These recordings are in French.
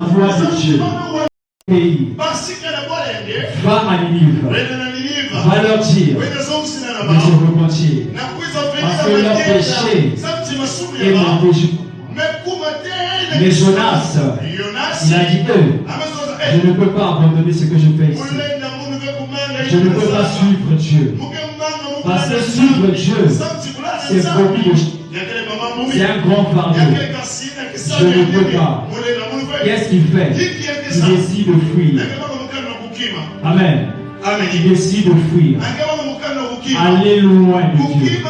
La voix de Dieu. Pays. Va à Ninive. Va leur dire de se repentir. Parce que leur péché est mon péché. Mais Jonas, il a dit je ne peux pas abandonner ce que je fais ici. Je ne peux pas suivre Dieu. Parce que suivre Dieu, c'est beaucoup de choses. C'est un grand fardeau. Je ne peux pas. Qu'est-ce qu'il fait? Il décide de fuir. Amen. Il décide de fuir. Aller loin de Dieu.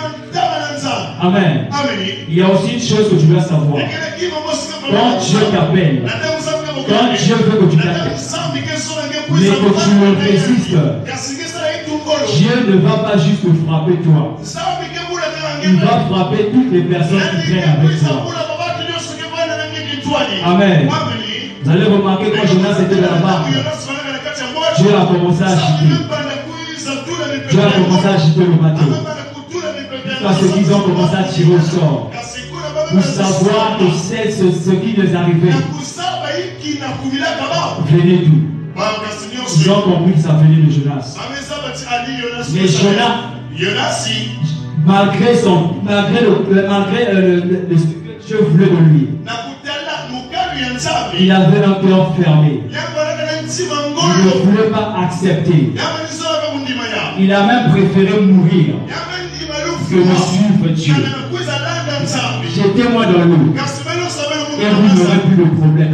Amen. Il y a aussi une chose que tu dois savoir. Quand Dieu t'appelle, quand Dieu veut que tu t'appelles, mais que tu le résistes, Dieu ne va pas juste te frapper toi. Il va frapper toutes les personnes qui traînent avec toi. Amen. Vous allez remarquer quand Jonas était dans la barque, Dieu a commencé à agiter. Dieu a commencé à agiter le bateau. Parce qu'ils ont commencé à tirer au sort. Pour savoir que c'est ce qui les arrivait. Venez d'où? Ils ont compris que ça venait de Jonas. Mais Jonas, malgré le Dieu voulait de lui, il avait un cœur fermé. Il ne voulait pas accepter. Il a même préféré mourir que de suivre Dieu. J'étais moi dans l'eau et vous n'aurez plus de problème.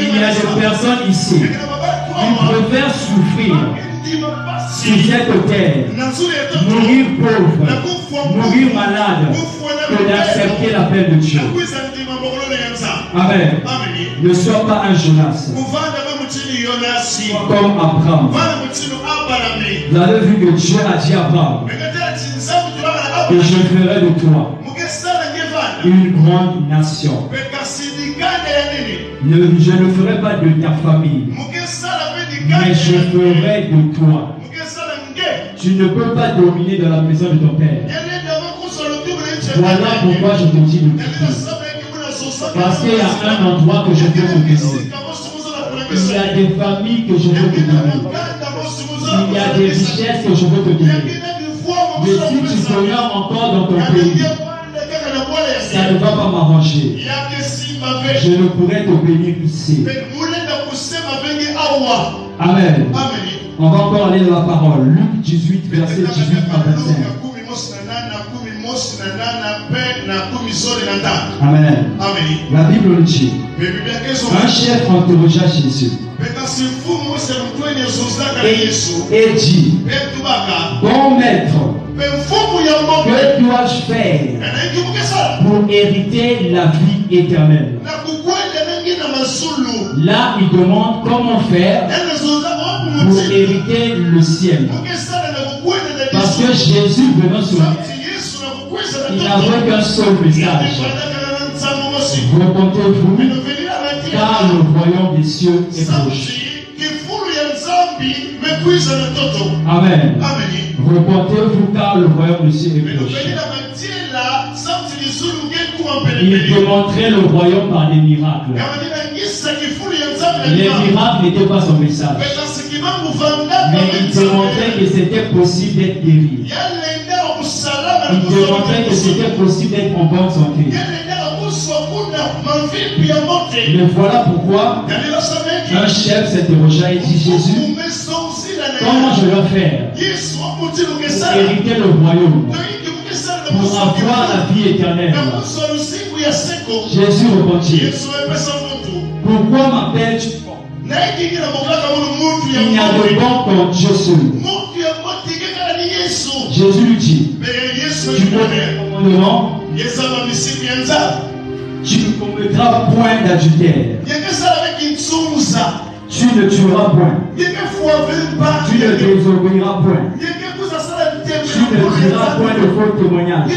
Il y a des personnes ici qui préfèrent souffrir sur cette terre, mourir pauvre, mourir malade, que d'accepter l'appel de Dieu. Amen. Ne sois pas un Jonas. Sois comme Abraham. Vous avez vu que Dieu a dit à Abraham que je ferai de toi une grande nation. Je ne ferai pas de ta famille, mais je ferai de toi. Tu ne peux pas dominer dans la maison de ton père. Voilà pourquoi je te dis de quitter. Parce qu'il y a un endroit que je veux te donner. Il y a des familles que je veux te donner. Il y a des richesses que je veux te donner. Mais si tu demeures encore dans ton pays, ça ne va pas m'arranger. Je ne pourrai te bénir ici. Amen. On va encore aller dans la parole. Luc 18, verset 18 à 25. Amen. La Bible nous dit, un chef interrogea Jésus et dit, bon maître, que dois-je faire pour hériter la vie éternelle? Là, il demande comment faire pour hériter le ciel. Parce que Jésus venant sur lui, il n'avait qu'un seul message. Repentez-vous, car le royaume des cieux est proche. Amen. Repentez-vous, car le royaume des cieux est proche. Il démontrait le royaume par des miracles. Les miracles n'étaient pas son message. Mais il démontrait que c'était possible d'être guéri. Il démontrait que c'était possible d'être en bonne santé. Mais voilà pourquoi un chef s'interrogea et dit, Jésus, comment je dois faire pour hériter le royaume, pour avoir la vie éternelle? Jésus répondit, pourquoi m'appelles-tu? Il n'y a de bon qu'en Dieu seul. Jésus lui dit, tu me commandements, tu ne commettras point d'adultère, tu ne tueras point, tu ne désobéiras point, tu ne diras point de faux témoignages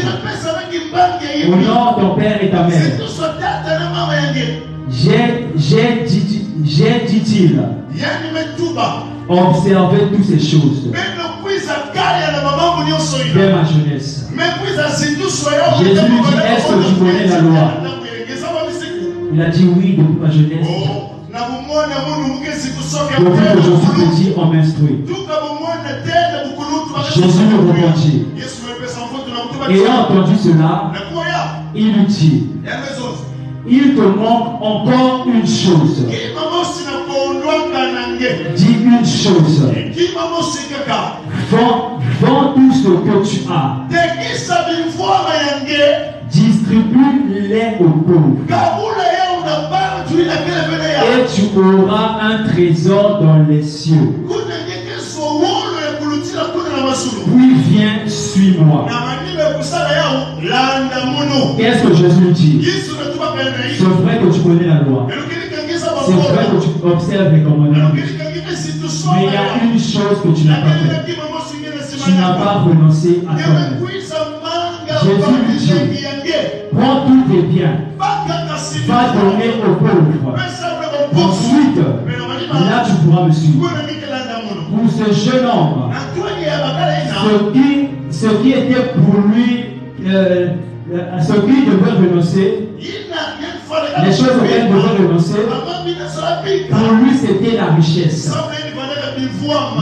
au nom de ton père et ta mère. J'ai dit-il, observé toutes ces choses dès ma jeunesse. Jésus lui dit, est-ce que tu connais la loi? Il a dit oui depuis ma jeunesse. Depuis que je suis petit, on m'instruit. Jésus me repentit. Ayant entendu cela, il lui dit, il te manque encore une chose. Dis une chose. Vends tout ce que tu as. Distribue-les aux pauvres. Et tu auras un trésor dans les cieux. Puis viens, suis-moi. Qu'est-ce que Jésus dit? C'est vrai que tu connais la loi. C'est vrai que tu observes les commandements. Mais il y a une chose que tu n'as pas fait. Tu n'as pas renoncé à toi-même. Jésus lui dit, prends tous tes biens, va donner aux pauvres. Ensuite, là tu pourras me suivre. Pour ce jeune homme, ce qui était pour lui, ce qu'il devait renoncer, les choses auxquelles il devait renoncer, pour lui c'était la richesse.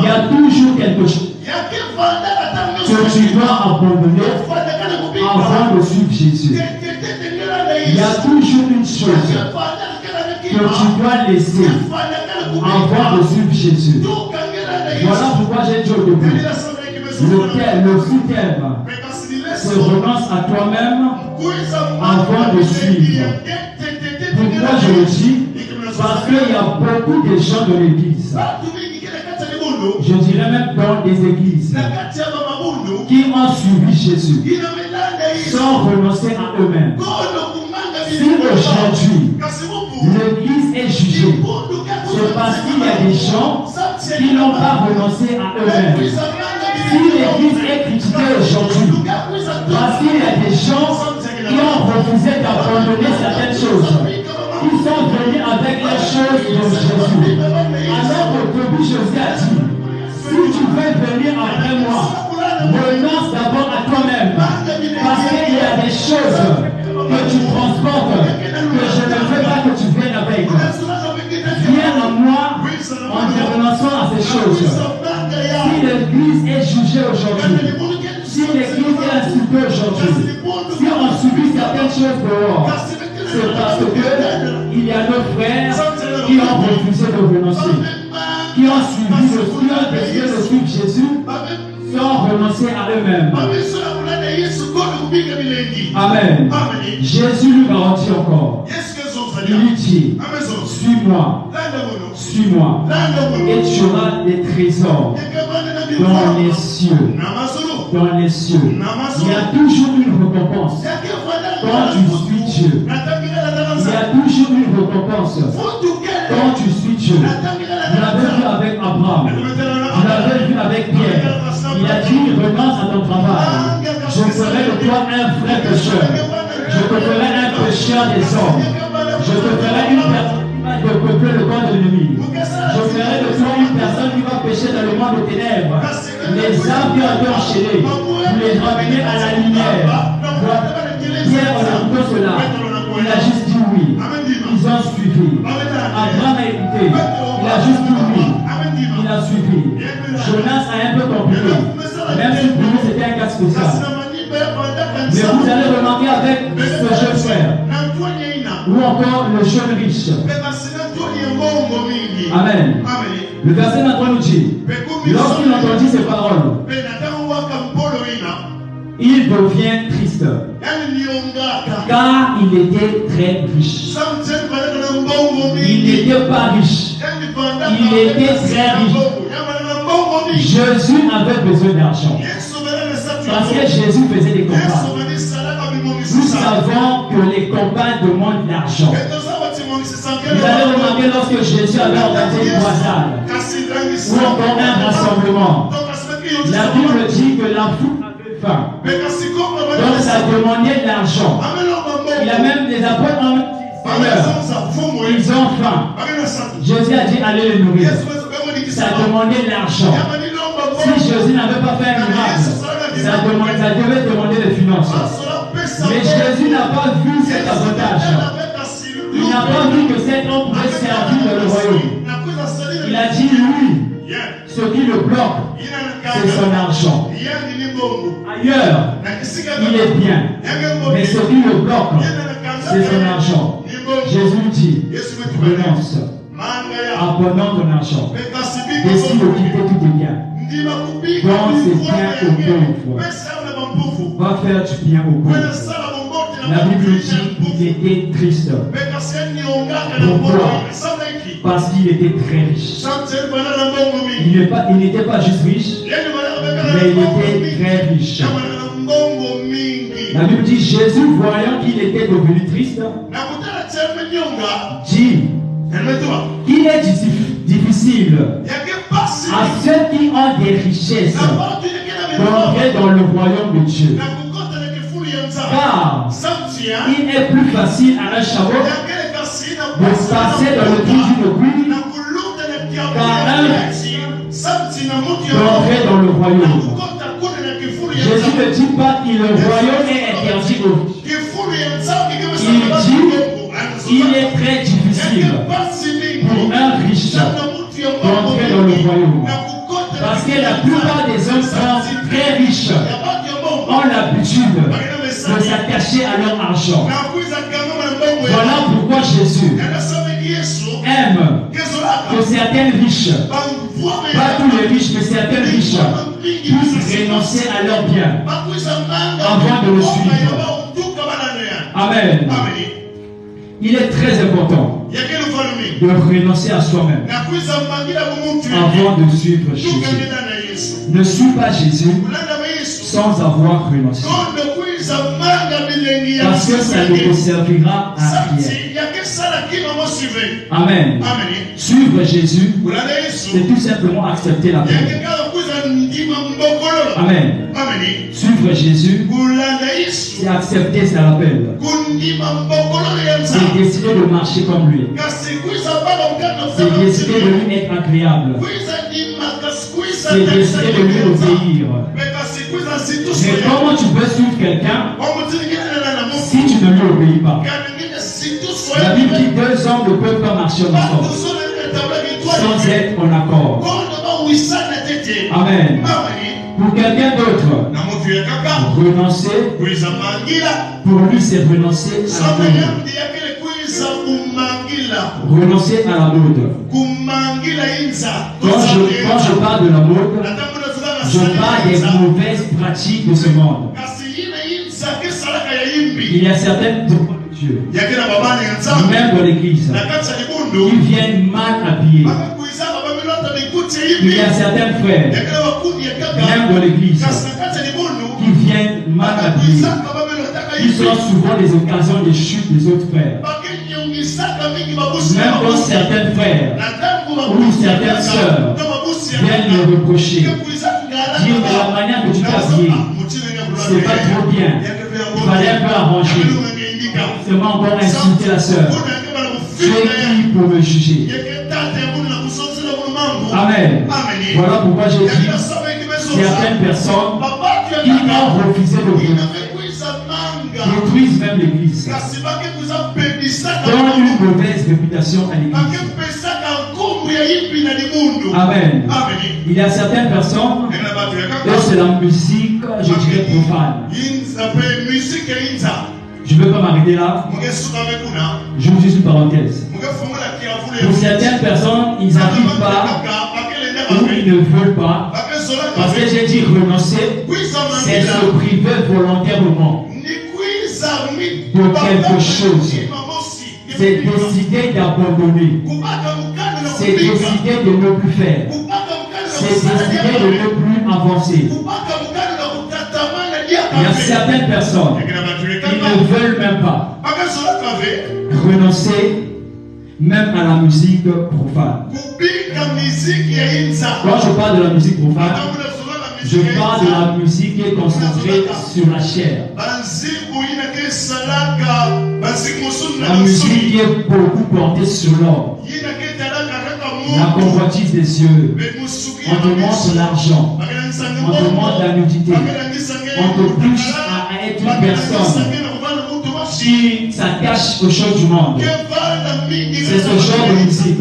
Il y a toujours quelque chose que tu dois abandonner avant de suivre Jésus. Il y a toujours une chose que tu dois laisser avant de suivre Jésus. Voilà pourquoi j'ai dit au début, le sous-terme, c'est renonce à toi-même avant de suivre. Pourquoi je le dis? Parce qu'il y a beaucoup de gens de l'église, je dirais même dans des églises, qui ont suivi Jésus sans renoncer à eux-mêmes. Si aujourd'hui l'église est jugée, c'est parce qu'il y a des gens qui n'ont pas renoncé à eux-mêmes. Si l'église est critiquée aujourd'hui, parce qu'il y a des gens qui ont refusé d'abandonner certaines choses, qui sont venus avec les choses de Jésus. Alors que début Jésus a dit, si tu veux venir après moi, renonce d'abord à toi-même. Parce qu'il y a des choses que tu transportes, que je ne veux pas que tu viennes avec. Viens à moi en te renonçant à ces choses. Si l'église est jugée aujourd'hui, si l'église est insultée aujourd'hui, si on subit certaines choses dehors, c'est parce qu'il y a nos frères qui ont refusé de renoncer, qui ont suivi qui ont décidé de suivre Jésus, qui ont renoncé à eux-mêmes. Amen. Jésus lui garantit encore. Il lui dit, suis-moi, suis-moi, et tu auras des trésors dans les cieux. Dans les cieux. Il y a toujours une récompense quand tu suis Dieu. Il y a toujours une récompense quand tu suis Dieu. Vous l'avez vu avec Abraham. Vous l'avez vu avec Pierre. Il a dit, renonce à ton travail. Je ferai de toi un vrai pécheur. Je te ferai un pécheur des hommes. Je te ferai une personne qui va te peupler le corps de l'ennemi. Je ferai de toi une personne qui va pécher dans le monde des ténèbres. Les âmes qui ont été enchaînées, vous les ramenez à la lumière. Pierre, on a écouté cela. Il a juste dit oui. Ils ont suivi. Abraham a écouté. Il a juste dit oui. Il a suivi. Jonas a un peu compliqué. Même si pour lui c'était un cas spécial. Mais vous allez remarquer avec ce jeune frère. Ou encore le jeune riche. Amen. Le verset 23 nous dit, lorsqu'il entendit ces paroles, il devient triste, car il était très riche. Il n'était pas riche, il était très riche. Jésus avait besoin d'argent, parce que Jésus faisait des campagnes. Nous savons que les campagnes demandent de l'argent. Vous avez remarqué lorsque Jésus avait organisé une croisade ou encore un rassemblement, la Bible dit que la foule avait faim. Donc ça demandait de l'argent. Il y a même des apôtres en Seigneur, ils ont faim. Jésus a dit allez les nourrir. Ça demandait de l'argent. Si Jésus n'avait pas fait un miracle, ça devait demander des finances. Mais Jésus n'a pas vu cet avantage. Il n'a pas vu que cet homme pouvait servir dans le royaume. Il a dit lui, ce qui le bloque, c'est son argent. Ailleurs, il est bien. Mais ce qui le bloque, c'est son argent. Jésus dit, renonce. Abandonne ton argent. Décide de quitter tous tes biens. Donne ses biens aux pauvres. Va faire du bien aux pauvres. La Bible dit qu'il était triste. Pourquoi? Parce qu'il était très riche. Il n'était pas juste riche, mais il était très riche. La Bible dit Jésus, voyant qu'il était devenu triste, dit qu'il est difficile à ceux qui ont des richesses d'entrer dans le royaume de Dieu. Car il est plus facile à un chameau de passer dans le trou d'une aiguille qu'à un d'entrer dans le royaume. Jésus ne dit pas que le royaume est interdit aux riches. Il dit qu'il est très difficile pour un riche d'entrer dans le royaume. Parce que la plupart des hommes très riches ont l'habitude de s'attacher à leur argent. Voilà pourquoi Jésus aime que certains riches, pas tous les riches, mais certains riches, puissent renoncer à leurs biens avant de le suivre. Amen. Il est très important de renoncer à soi-même avant de suivre Jésus. Ne suis pas Jésus sans avoir renoncé. Parce que ça ne te servira à rien. Amen. Suivre Jésus, c'est tout simplement accepter la paix. Amen. Suivre Jésus, c'est accepter sa rappel. C'est décider de marcher comme lui. C'est décider de lui être agréable. C'est décider de lui obéir. Mais comment tu peux suivre quelqu'un si tu ne lui obéis pas? La Bible dit 2 hommes ne peuvent pas marcher ensemble sans être en accord. Amen. Pour quelqu'un d'autre, renoncer, pour lui c'est renoncer à la mode. Renoncer à la mode. Quand je parle de la mode, je parle des mauvaises pratiques de ce monde. Il y a certaines de Dieu, même dans l'église, qui viennent mal habillés. Il y a certains frères, même dans l'église, qui viennent mal habillés. Ils sont souvent les occasions de chute des autres frères. Même quand certains frères ou certaines sœurs viennent me reprocher, dire de la manière que tu t'es habillé, c'est pas trop bien, il fallait un peu arranger. C'est moi encore insulter la sœur. Tu es qui pour me juger? Amen. Voilà pourquoi j'ai dit certaines personnes qui ont refusé de venir détruisent même l'église, donnent une mauvaise réputation à l'église. Amen. Il y a certaines personnes, c'est la musique, je dirais profane. Je ne veux pas m'arrêter là. Je vous dis une parenthèse. Pour certaines personnes, ils n'arrivent pas ou ils ne veulent pas. Parce que j'ai dit renoncer, c'est se priver volontairement de quelque chose. C'est décider d'abandonner. C'est décider de ne plus faire. C'est décider de ne plus avancer. Il y a certaines personnes qui ne veulent même pas renoncer même à la musique profane. Quand je parle de la musique profane, je parle de la musique qui est concentrée sur la chair. La musique qui est beaucoup portée sur l'homme. La convoitise des yeux. On te montre l'argent. On te montre la nudité. On te pousse à être une personne qui s'attache aux choses du monde. C'est ce genre de musique.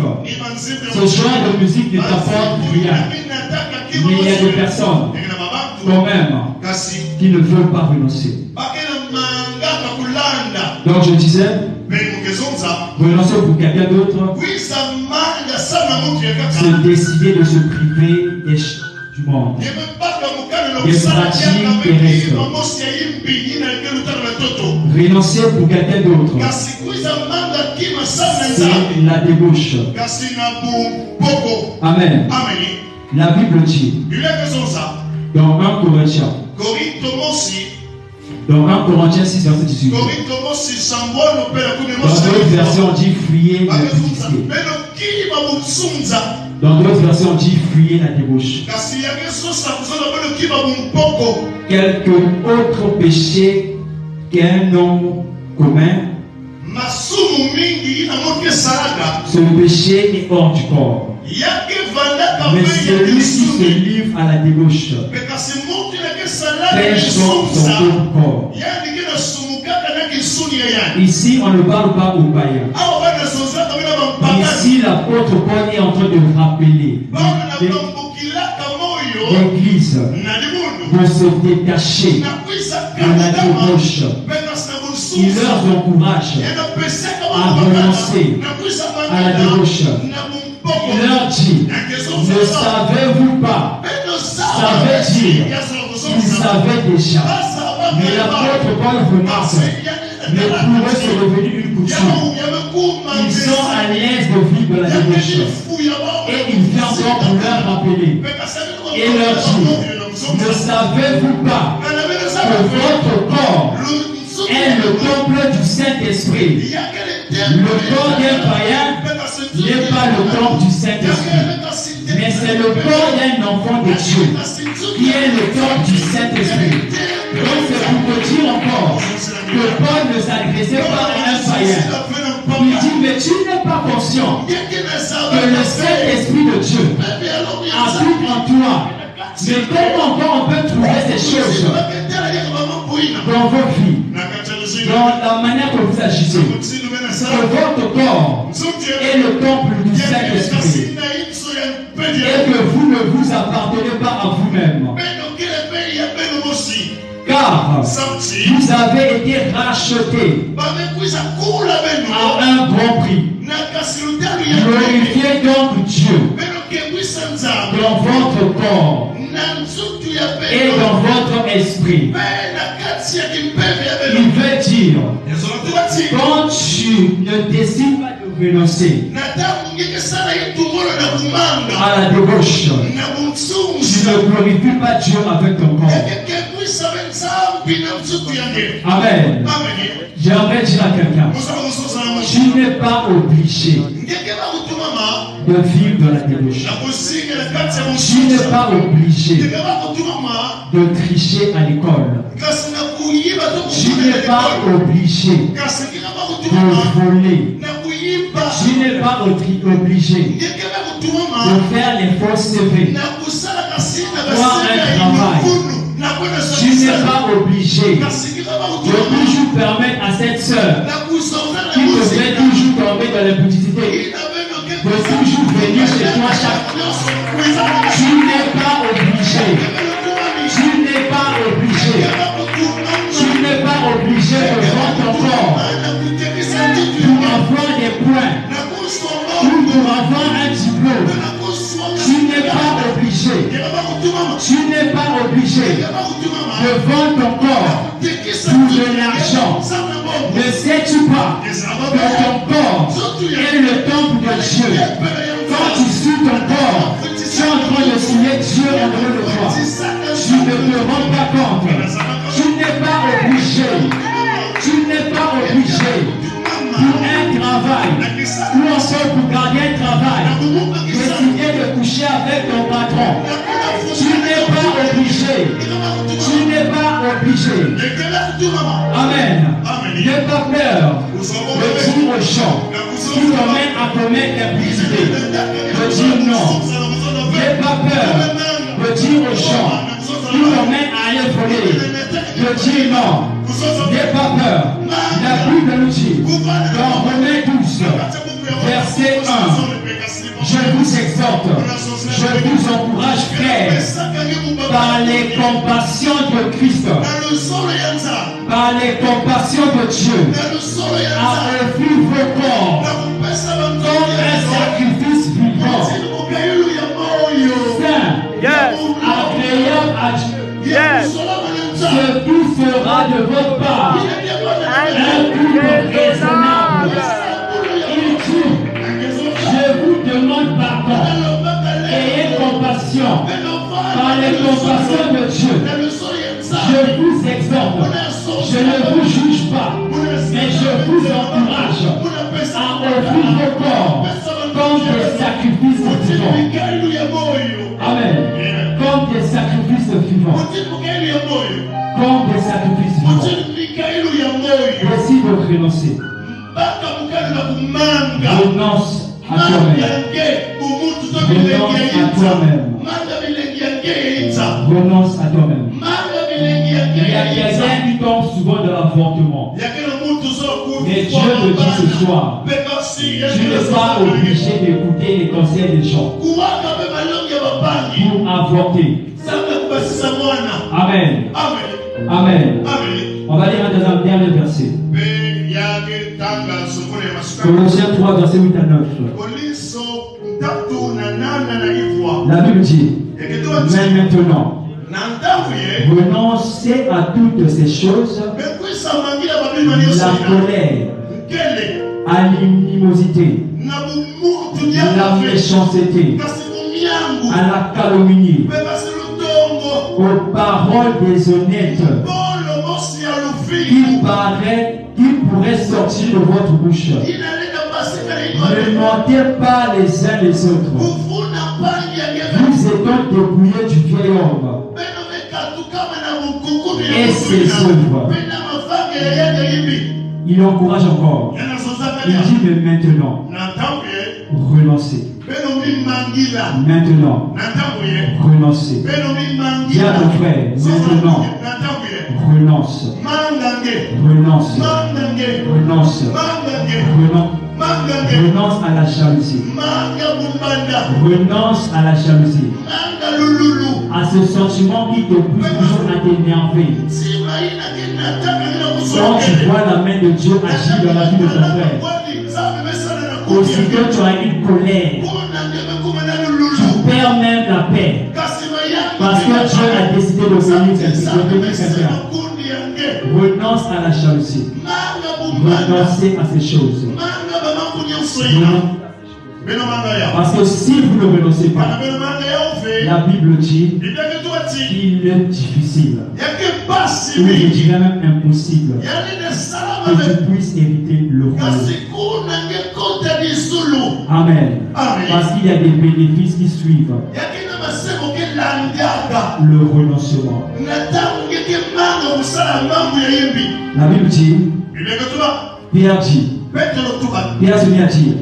Ce genre de musique ne t'apporte rien. Mais il y a des personnes, quand même, qui ne veulent pas renoncer. Donc je disais, renoncer pour quelqu'un d'autre, c'est décider de se priver du monde, des pratiques terrestres. Renoncer pour quelqu'un d'autre, c'est la débauche. Amen. La Bible dit dans 1 Corinthiens, dans 1 Corinthiens 6, verset 18. Dans d'autres versions, on dit fuyez l'impureté. Dans d'autres versions, on dit fuyez la débauche. Quelque autre péché qu'un homme commun, ce péché est hors du corps. Mais celui qui se livre à la débauche pêche dans son propre corps. Ici, on ne parle pas aux païens. Ici, l'apôtre Paul est en train de rappeler l'Église de se détacher de la débauche. Il leur encourage à renoncer à la débauche. Il leur dit, ne savez-vous pas? Ça veut dire, ils savaient déjà. Mais l'apôtre Paul remarque, mais pour eux c'est devenu une coutume. Ils sont à l'aise de vivre la débauche. Et il vient encore pour leur rappeler. Et leur dit, ne savez-vous pas que votre corps est le temple du Saint-Esprit? Le corps d'un païen n'est pas le temple du Saint-Esprit, mais c'est le corps d'un enfant de Dieu qui est le temple du Saint-Esprit. Donc c'est pour te dire encore que Paul ne s'adressait pas à un païen. Il dit, mais tu n'es pas conscient que le Saint-Esprit de Dieu habite en toi. Mais comment encore on peut trouver ces choses dans vos vies, dans la manière que vous agissez, que votre corps est le temple du Saint-Esprit et que vous ne vous appartenez pas à vous-même, car vous avez été rachetés à un grand prix. Glorifiez donc Dieu dans votre corps et dans votre esprit. Il veut dire, quand tu ne décides pas de renoncer à la débauche, tu ne glorifies pas Dieu avec ton corps. Amen. J'aimerais dire à quelqu'un, tu n'es pas obligé de vivre dans la débauche. Tu n'es pas obligé de tricher à l'école. Tu n'es pas obligé de voler. Tu n'es pas obligé de faire les fausses CV. Voir un travail. Tu n'es pas obligé de toujours permettre à cette sœur qui devait toujours tomber dans l'impudicité de toujours venir chez toi chaque fois. Tu n'es pas obligé. Tu n'es pas obligé. Tu n'es pas obligé de vendre ton corps pour avoir des points ou pour avoir un diplôme. Tu n'es pas obligé. Tu n'es pas obligé de vendre ton corps pour de l'argent. Ne sais-tu pas que ton corps est le temple de Dieu? Quand tu suis ton corps, tu es en train de signer Dieu en dehors de toi. Tu ne te rends pas compte. Tu n'es pas obligé. Tu n'es pas obligé pour un travail ou ensemble pour garder un travail, décider de coucher avec ton patron. Tu n'es pas obligé. Tu n'es pas obligé. Amen. N'aie pas peur de dire aux gens qui t'emmènent à commettre l'impudicité de dire non. N'aie pas peur de dire aux gens qui t'emmènent à aller voler de dire non. N'aie pas peur. La Bible nous dit, dans Romains 12, verset 1, je vous exhorte, je vous encourage, frères, par les compassions de Christ, par les compassions de Dieu, à offrir vos corps comme un sacrifice vivant, saint, agréable à Dieu. Ce qui sera de votre part un culte raisonnable. Il dit, je vous demande pardon. Ayez compassion par les compassions de Dieu. Je vous exhorte. Je ne vous juge pas, mais je vous encourage à offrir vos corps comme des sacrifices vivants. Amen. Comme des sacrifices vivants. Comme des sacrifices vivants. Décide de renoncer. Renonce à toi-même. Renonce à toi-même. Renonce à toi-même. Il y a quelqu'un qui tombe souvent de l'avortement. Mais Dieu te dit ce soir, tu n'es pas obligé d'écouter les conseils des gens pour avorter. Amen. Amen. On va lire un dernier verset. Colossiens 3, verset 8 à 9. La Bible dit, mais maintenant, renoncez à toutes ces choses, la colère, à l'inimosité, la méchanceté, à la calomnie, aux paroles déshonnêtes qui pourraient sortir de votre bouche. Ne mentez pas les uns les autres. Vous étant dépouillés du vieil homme et ses œuvres. Il encourage encore. Il dit, mais maintenant, renoncez. Maintenant, renoncez. Dis à ton frère, maintenant, renonce. Renonce. Renonce. Renonce à la jalousie. Renonce à la jalousie. À ce sentiment qui te pousse toujours à t'énerver. Quand tu vois la main de Dieu agir dans la vie de ton frère, aussitôt tu as une colère, tu perds même la paix. Parce que Dieu a décidé de venir quelqu'un. Renonce à la jalousie. Renoncez à ces choses. Parce que si vous ne renoncez pas, la Bible dit qu'il est difficile, ou je dirais même impossible, que tu puisses hériter le royaume. Amen. Parce qu'il y a des bénéfices qui suivent le renoncement. La Bible dit, Pierre dit, Pierre se met à dire,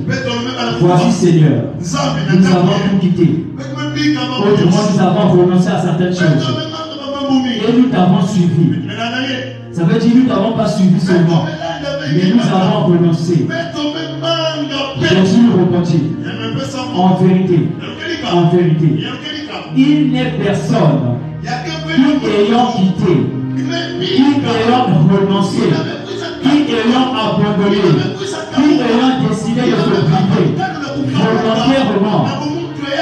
voici Seigneur, nous avons tout quitté. Autrement, nous avons renoncé à certaines choses. Et nous t'avons suivi. Ça veut dire que nous ne t'avons pas suivi seulement, mais nous avons renoncé. Jésus repentit. En vérité, il n'est personne qui ayant quitté, qui ayant renoncé, qui ayant abandonné, qui ayant décidé de se priver volontairement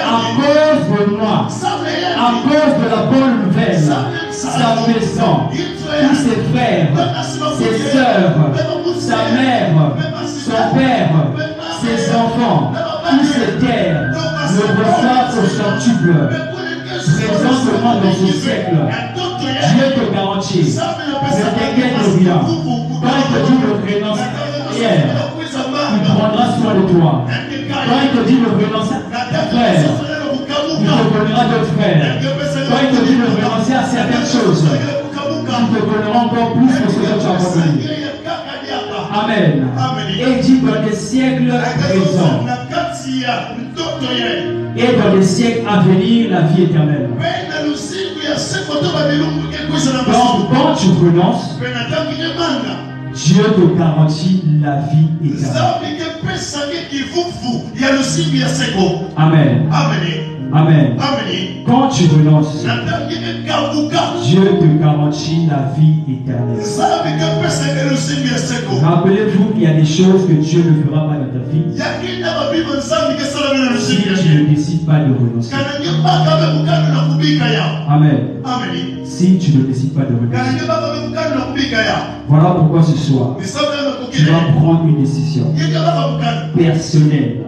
à cause de moi, à cause de la bonne nouvelle, sa maison, tous ses frères, ses sœurs, sa mère, son père, ses enfants, tous ses terres, le reçoivent au centuple. Présentement dans ce siècle, Dieu te garantit, ne t'inquiète de rien. Quand il te dit de renoncer hier, il prendra soin de toi. Quand il te dit de renoncer à tes frères, il te donnera d'autres frères. Quand il te dit de renoncer à certaines choses, il te donnera encore plus que ce que tu as reconnu. Amen. Et il dit dans les siècles présents et dans les siècles à venir, la vie éternelle. Quand tu renonces, Dieu te garantit la vie éternelle. Amen. Amen. Quand tu renonces, Dieu te garantit la vie éternelle. Rappelez-vous qu'il y a des choses que Dieu ne fera pas dans ta vie si tu ne décides pas de renoncer. Amen. Si tu ne décides pas de renoncer. Voilà pourquoi ce soir, tu vas prendre une décision personnelle.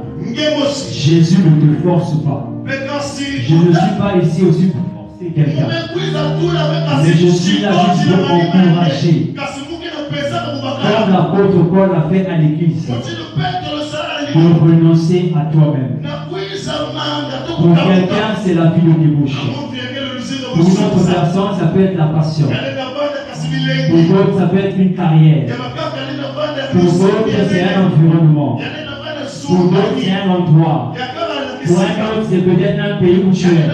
Jésus ne te force pas. Je ne suis pas ici aussi pour forcer quelqu'un. Mais je suis là juste pour encourager. Comme l'apôtre Paul l'a fait à l'église. Pour renoncer à toi-même. Pour quelqu'un, c'est la vie de débauché. Pour une autre personne, ça peut être la passion. Pour d'autres, ça peut être une carrière. Pour d'autres, c'est un environnement. Pour d'autres, c'est un endroit. Pour un autre, c'est peut-être un pays où tu es.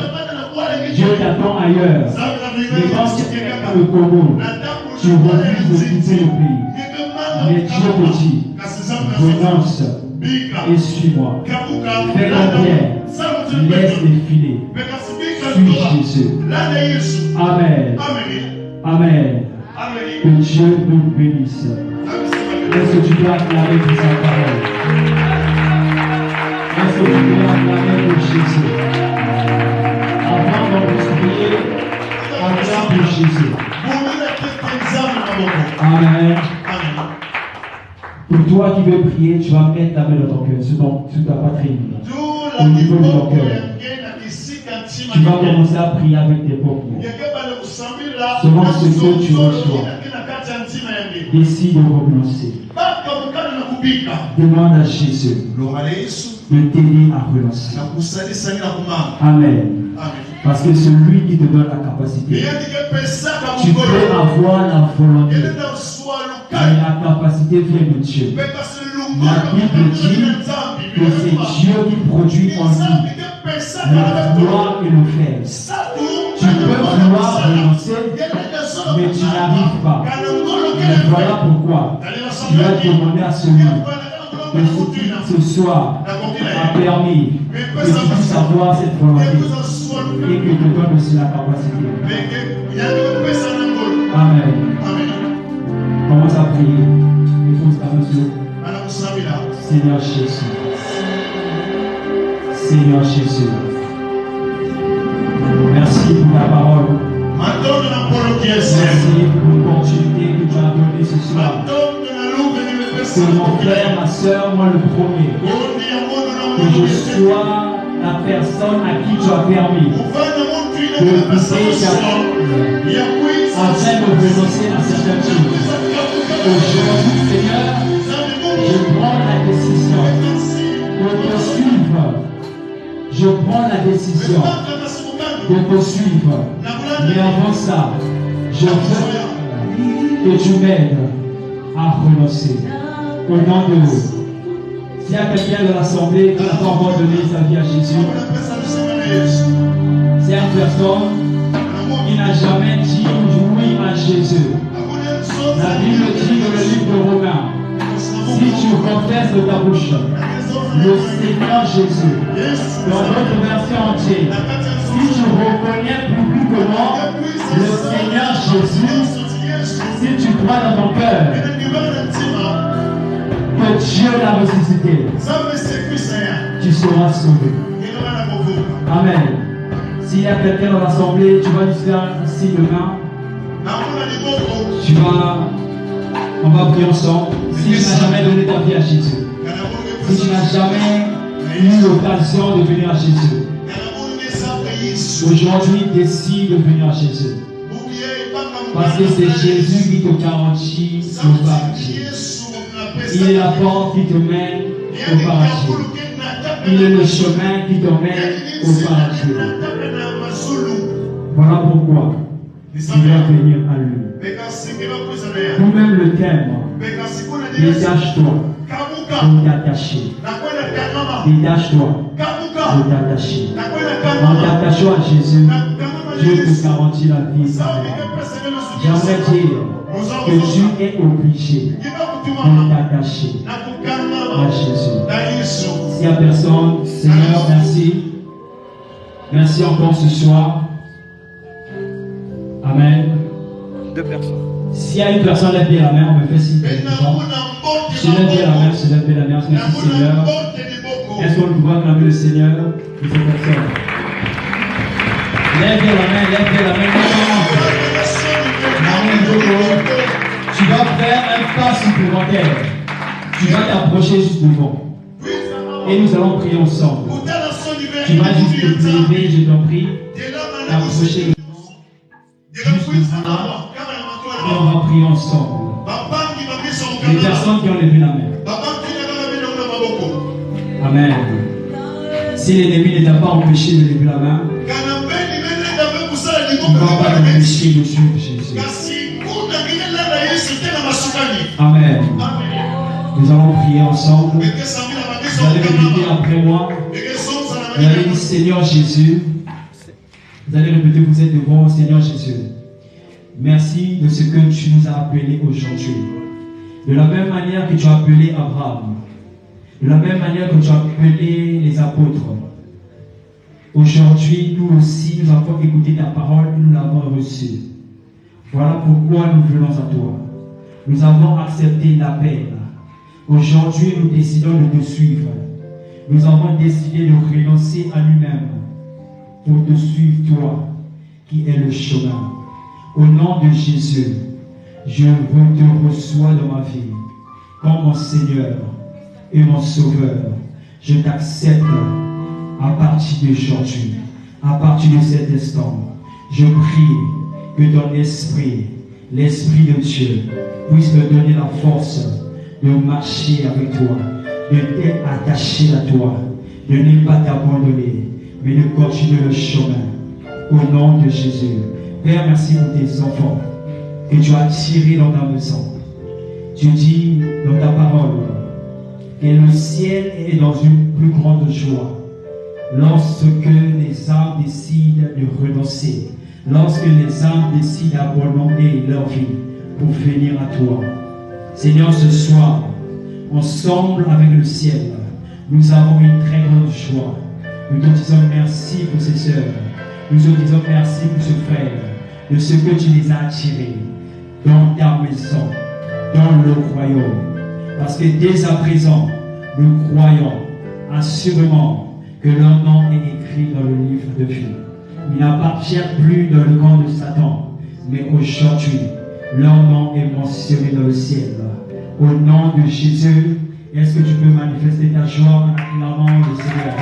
Dieu t'attend ailleurs. Mais quand tu es dans le Congo, tu refuses de quitter le pays. Mais Dieu te dit, renonce et suis-moi. Fais la prière. Laisse-les filer. Suis Jésus. Amen. Amen. Que Dieu nous bénisse. Est-ce que tu dois acclamer pour sa parole? Est-ce que tu dois acclamer pour Jésus? Avant d'en prier, acclame pour Jésus. Amen. Pour toi qui veux prier, tu vas mettre ta main dans ton cœur, sur ta poitrine, au niveau de ton cœur. Tu vas commencer à prier avec tes paupières. Selon ce que tu reçois, décide de renoncer. Demande à Jésus de t'aider à renoncer. Amen. Parce que celui qui te donne la capacité, tu peux avoir la volonté, mais la capacité vient de Dieu. La Bible dit que c'est Dieu qui produit en nous le vouloir et le faire. Tu peux vouloir renoncer, mais tu n'arrives pas. Mais voilà pourquoi tu vas demander à celui que ce soir a permis que tu puisses avoir cette volonté et que te donne aussi la capacité. Amen. Commence à prier. Écoute ta mesure. Seigneur Jésus. Seigneur Jésus. Merci pour ta parole. Merci pour l'opportunité que tu as donnée ce soir. Que mon frère, ma soeur, moi le premier, que je sois la personne à qui tu as permis de pousser ta parole afin de renoncer à certaines choses. Aujourd'hui, Seigneur, je prends la décision de te suivre. Je prends la décision de te suivre. Mais avant ça, je veux que tu m'aides à renoncer. Au nom de vous. S'il y a quelqu'un de l'assemblée qui n'a pas encore donné sa vie à Jésus, c'est une personne qui n'a jamais dit oui à Jésus. La Bible dit dans le livre de Romains, si tu confesses de ta bouche le Seigneur Jésus, dans votre version entière, si tu reconnais publiquement le Seigneur Jésus, si tu crois dans ton cœur que Dieu l'a ressuscité, tu seras sauvé. Amen. S'il y a quelqu'un dans l'assemblée, tu vas lui faire un signe de main. On va prier ensemble. Si tu n'as jamais donné ta vie à Jésus, si tu n'as jamais eu l'occasion de venir à Jésus, aujourd'hui décide de venir à Jésus. Parce que c'est Jésus qui te garantit le paradis. Il est la porte qui te mène au paradis. Il est le chemin qui te mène au paradis. Voilà pourquoi tu dois venir à lui. Nous-mêmes le thème, détache-toi de t'attacher. Détache-toi de t'attacher. En t'attachant à Jésus, Dieu te garantit la vie. J'aimerais dire que tu es obligé de t'attacher à Jésus. S'il n'y a personne, Seigneur, merci. Merci encore ce soir. Amen. 2 personnes. S'il y a une personne, lève bien la main, on me fait signe. Je lève bien la main, je lève bien la main. Merci Seigneur. Est-ce qu'on peut acclamer le Seigneur pour cette personne? Lève bien la main, lève bien la main. Tu vas faire un pas supplémentaire. Tu vas t'approcher juste devant. Et nous allons prier ensemble. Tu vas juste te lever, je t'en prie. T'approcher. Et on va prier ensemble. Les personnes qui ont levé la main. Amen. Si l'ennemi ne t'a pas empêché de lever la main, tu ne vas pas t'empêcher de suivre Jésus. Amen. Nous allons prier ensemble. Vous allez répéter après moi. Vous allez dire Seigneur Jésus. Vous allez répéter, vous êtes devant Seigneur Jésus. Merci de ce que tu nous as appelés aujourd'hui. De la même manière que tu as appelé Abraham, de la même manière que tu as appelé les apôtres, aujourd'hui, nous aussi, nous avons écouté ta parole et nous l'avons reçue. Voilà pourquoi nous venons à toi. Nous avons accepté l'appel. Aujourd'hui, nous décidons de te suivre. Nous avons décidé de renoncer à nous-mêmes pour te suivre, toi, qui es le chemin. Au nom de Jésus, je te reçois dans ma vie comme mon Seigneur et mon Sauveur. Je t'accepte à partir d'aujourd'hui, à partir de cet instant. Je prie que ton esprit, l'Esprit de Dieu, puisse me donner la force de marcher avec toi, de t'attacher à toi, de ne pas t'abandonner, mais de continuer le chemin. Au nom de Jésus. Père, merci pour tes enfants que tu as tirés dans ta maison. Tu dis dans ta parole que le ciel est dans une plus grande joie lorsque les âmes décident de renoncer, lorsque les âmes décident d'abandonner leur vie pour venir à toi. Seigneur, ce soir, ensemble avec le ciel, nous avons une très grande joie. Nous te disons merci pour ces sœurs. Nous te disons merci pour ce frère, de ce que tu les as attirés dans ta maison, dans le royaume. Parce que dès à présent, nous croyons assurément que leur nom est écrit dans le livre de vie. Il n'appartient plus dans le camp de Satan, mais aujourd'hui, leur nom est mentionné dans le ciel. Au nom de Jésus, est-ce que tu peux manifester ta joie en acclamant le Seigneur?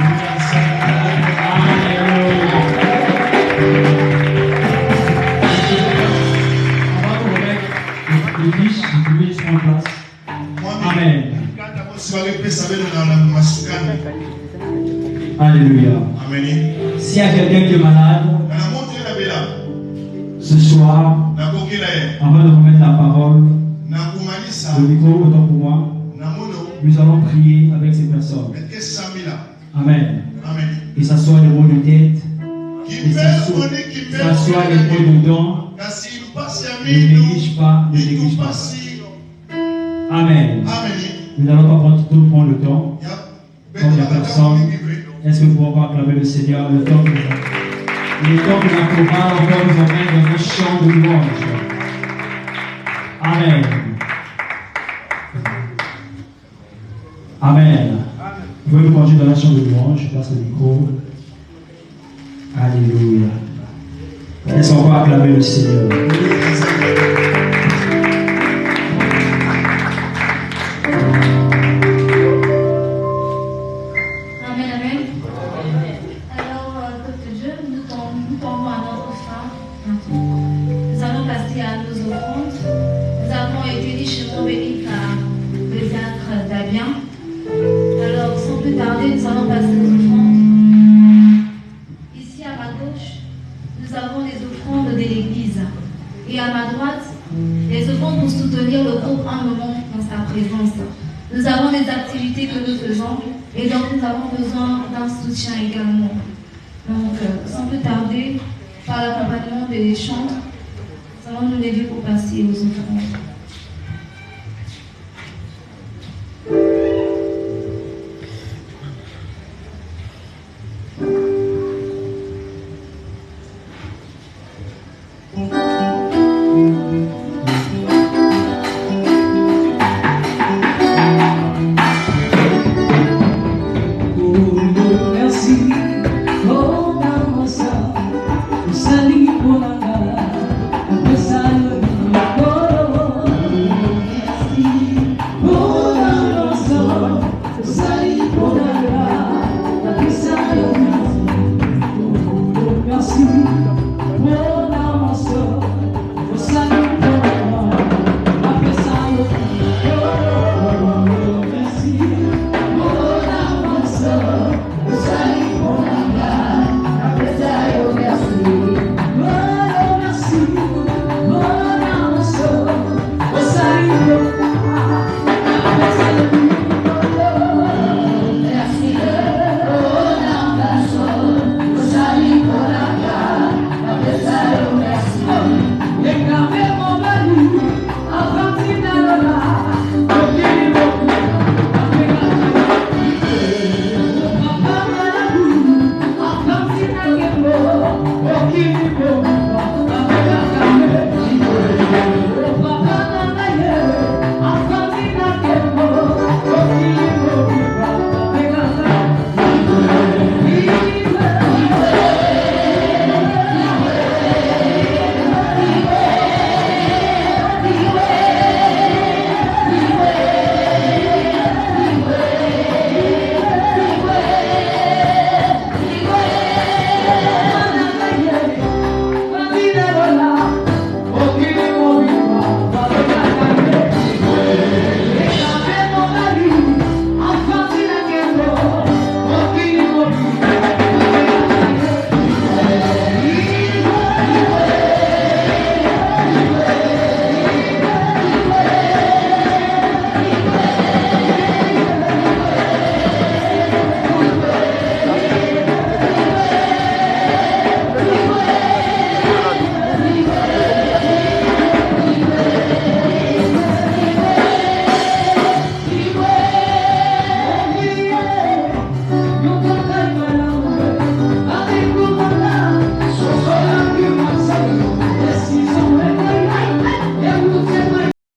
Amen. Alléluia. S'il y a quelqu'un qui est malade, ce soir, avant de remettre la parole, le micro autant pour moi, nous allons prier avec ces personnes. Amen. Et ça soit les mots de tête, et ça soit les mots de dents. Ne néglige pas, ne néglige pas. Amen. Nous n'allons pas prendre tout le temps. Comme il n'y a personne, est-ce que vous pouvez acclamer le Seigneur le temps que la chorale encore nous emmène dans un chant de louange. Amen. Amen. Vous pouvez nous conduire dans la chant de louange. Je passe le micro. Alléluia. Est-ce qu'on va acclamer le Seigneur? Amen, amen. Alors, peuple de Dieu, nous tombons à notre fin. Nous allons passer à nos offrandes. Nous avons été richement bénis par le diacre Damien. Alors, sans plus tarder, nous allons passer aux offrandes. Ici à ma gauche, nous avons les offrandes de l'Église. Et à ma droite, les offrandes pour soutenir le groupe un moment dans sa présence. Nous avons des activités que nous faisons et donc nous avons besoin d'un soutien également. Donc, sans plus tarder, par l'accompagnement des chants, nous allons nous lever pour passer aux offrandes.